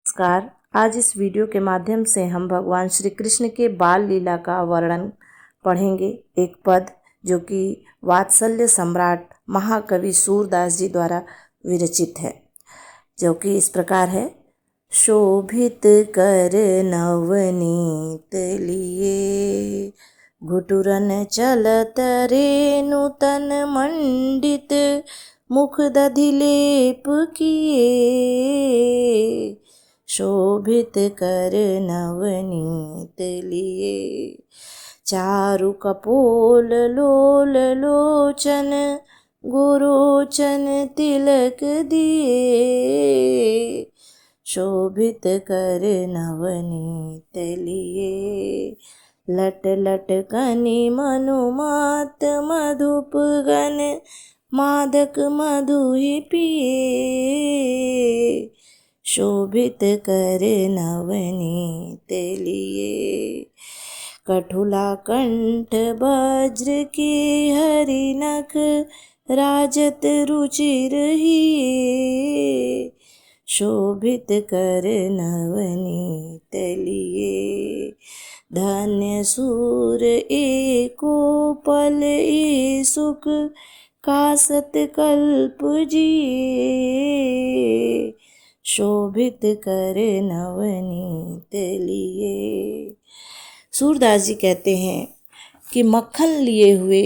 नमस्कार। आज इस वीडियो के माध्यम से हम भगवान श्री कृष्ण के बाल लीला का वर्णन पढ़ेंगे। एक पद जो कि वात्सल्य सम्राट महाकवि सूरदास जी द्वारा विरचित है, जो कि इस प्रकार है। शोभित कर नवनीत लिए, घुटुरन चलत रेणु तन मंडित, मुख दधि लेप किए। शोभित कर नवनीत लिए, चारु कपोल लोल लोचन, गोरोचन तिलक दिए। शोभित कर नवनीत लिए, लट लट कनि मनुमात मधुप गन, मादक मधु ही पिए। शोभित कर नवनीत लिए, कठुला कंठ वज्र के हरि नख, राजत रुचिर हिए। शोभित कर नवनीत लिए, धन्य सूर एको पल ए सुख, कासत कल्प जिए। शोभित कर नवनीत लिए। सूरदास जी कहते हैं कि मक्खन लिए हुए,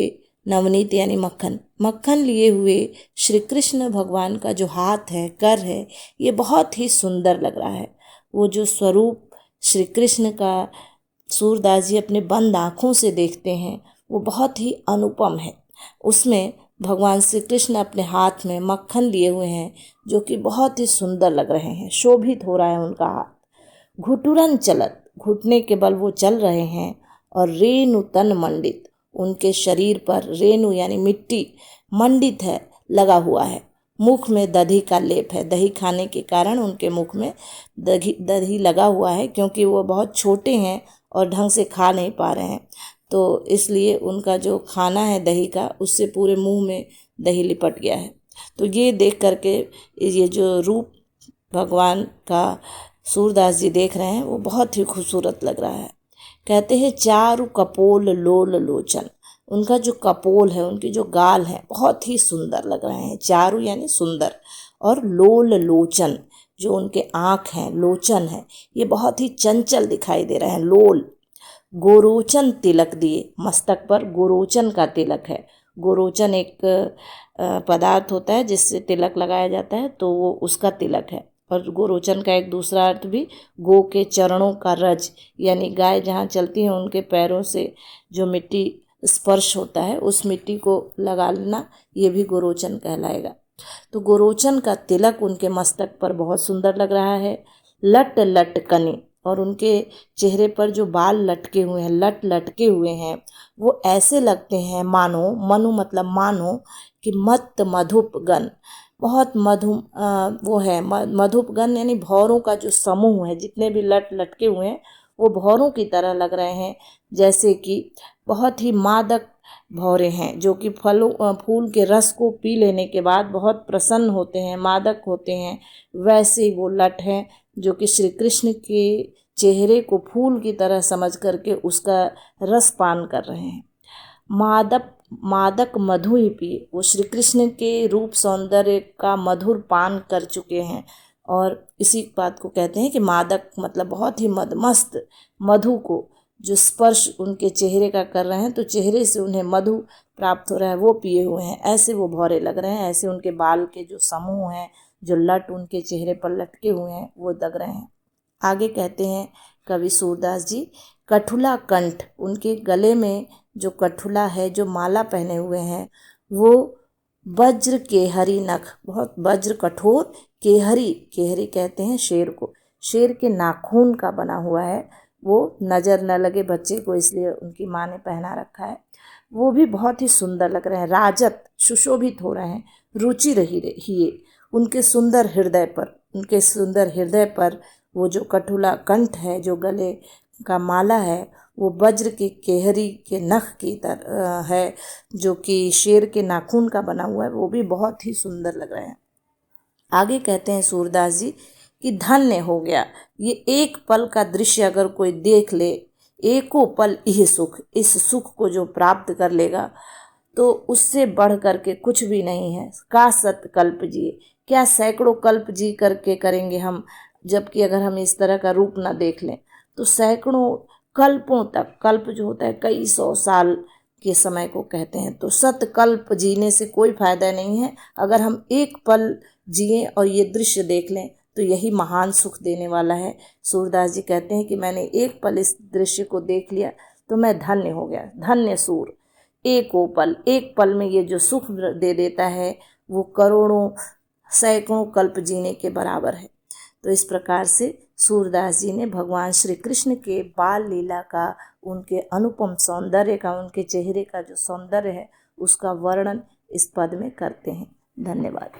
नवनीत यानी मक्खन, मक्खन लिए हुए श्री कृष्ण भगवान का जो हाथ है, कर है, ये बहुत ही सुंदर लग रहा है। वो जो स्वरूप श्री कृष्ण का सूरदास जी अपने बंद आँखों से देखते हैं, वो बहुत ही अनुपम है। उसमें भगवान श्री कृष्ण अपने हाथ में मक्खन लिए हुए हैं, जो कि बहुत ही सुंदर लग रहे हैं, शोभित हो रहा है उनका हाथ। घुटुरन चलत, घुटने के बल वो चल रहे हैं, और रेणु तन मंडित, उनके शरीर पर रेणु यानी मिट्टी मंडित है, लगा हुआ है। मुख में दही का लेप है, दही खाने के कारण उनके मुख में दही लगा हुआ है, क्योंकि वो बहुत छोटे हैं और ढंग से खा नहीं पा रहे हैं, तो इसलिए उनका जो खाना है दही का, उससे पूरे मुंह में दही लिपट गया है। तो ये देख करके ये जो रूप भगवान का सूरदास जी देख रहे हैं, वो बहुत ही खूबसूरत लग रहा है। कहते हैं चारु कपोल लोल लोचन, उनका जो कपोल है, उनके जो गाल हैं, बहुत ही सुंदर लग रहे हैं। चारु यानी सुंदर, और लोल लोचन, जो उनके आँख हैं, लोचन है, ये बहुत ही चंचल दिखाई दे रहे हैं। लोल, गोरोचन तिलक दिए, मस्तक पर गोरोचन का तिलक है। गोरोचन एक पदार्थ होता है जिससे तिलक लगाया जाता है, तो वो उसका तिलक है। और गोरोचन का एक दूसरा अर्थ भी गो के चरणों का रज, यानी गाय जहाँ चलती है उनके पैरों से जो मिट्टी स्पर्श होता है, उस मिट्टी को लगा लेना, ये भी गोरोचन कहलाएगा। तो गोरोचन का तिलक उनके मस्तक पर बहुत सुंदर लग रहा है। लट लट कनि, और उनके चेहरे पर जो बाल लटके हुए हैं, लटके हुए हैं, वो ऐसे लगते हैं मानो, मनु मतलब मानो, कि मत मधुप गण, बहुत वो है मधुप गण यानी भौरों का जो समूह है, जितने भी लटके हुए हैं वो भौरों की तरह लग रहे हैं, जैसे कि बहुत ही मादक भौरे हैं, जो कि फूल के रस को पी लेने के बाद बहुत प्रसन्न होते हैं, मादक होते हैं। वैसे ही वो लट हैं, जो कि श्री कृष्ण के चेहरे को फूल की तरह समझ करके उसका रस पान कर रहे हैं। मादक मधु ही पिए, वो श्री कृष्ण के रूप सौंदर्य का मधुर पान कर चुके हैं, और इसी बात को कहते हैं कि मादक मतलब बहुत ही मदमस्त, मधु को जो स्पर्श उनके चेहरे का कर रहे हैं, तो चेहरे से उन्हें मधु प्राप्त हो रहा है, वो पिए हुए हैं, ऐसे वो भौरे लग रहे हैं। ऐसे उनके बाल के जो समूह हैं, जो लट उनके चेहरे पर लटके हुए हैं, वो लग रहे हैं। आगे कहते हैं कवि सूरदास जी, कठुला कंठ, उनके गले में जो कठुला है, जो माला पहने हुए हैं, वो वज्र केहरी नख, बहुत वज्र कठोर, केहरी, केहरी कहते हैं शेर को, शेर के नाखून का बना हुआ है। वो नज़र न लगे बच्चे को, इसलिए उनकी माँ ने पहना रखा है। वो भी बहुत ही सुंदर लग रहे हैं, राजत, सुशोभित हो रहे हैं, रुचि रही उनके सुंदर हृदय पर वो जो कठुला कंठ है, जो गले का माला है, वो वज्र के केहरी के नख की तरह है, जो कि शेर के नाखून का बना हुआ है। वो भी बहुत ही सुंदर लग रहे हैं। आगे कहते हैं सूरदास जी कि धन्य हो गया। ये एक पल का दृश्य अगर कोई देख ले, एको पल यह सुख, इस सुख को जो प्राप्त कर लेगा तो उससे बढ़ करके कुछ भी नहीं है। का सत कल्प जिए, क्या सैकड़ों कल्प जी करके करेंगे हम, जबकि अगर हम इस तरह का रूप ना देख लें तो सैकड़ों कल्पों तक, कल्प जो होता है कई सौ साल के समय को कहते हैं, तो सतकल्प जीने से कोई फायदा नहीं है। अगर हम एक पल जिए और ये दृश्य देख लें तो यही महान सुख देने वाला है। सूरदास जी कहते हैं कि मैंने एक पल इस दृश्य को देख लिया तो मैं धन्य हो गया। धन्य सूर, एक पल में ये जो सुख दे देता है वो करोड़ों सैकड़ों कल्प जीने के बराबर है। तो इस प्रकार से सूरदास जी ने भगवान श्री कृष्ण के बाल लीला का, उनके अनुपम सौंदर्य का, उनके चेहरे का जो सौंदर्य है उसका वर्णन इस पद में करते हैं। धन्यवाद।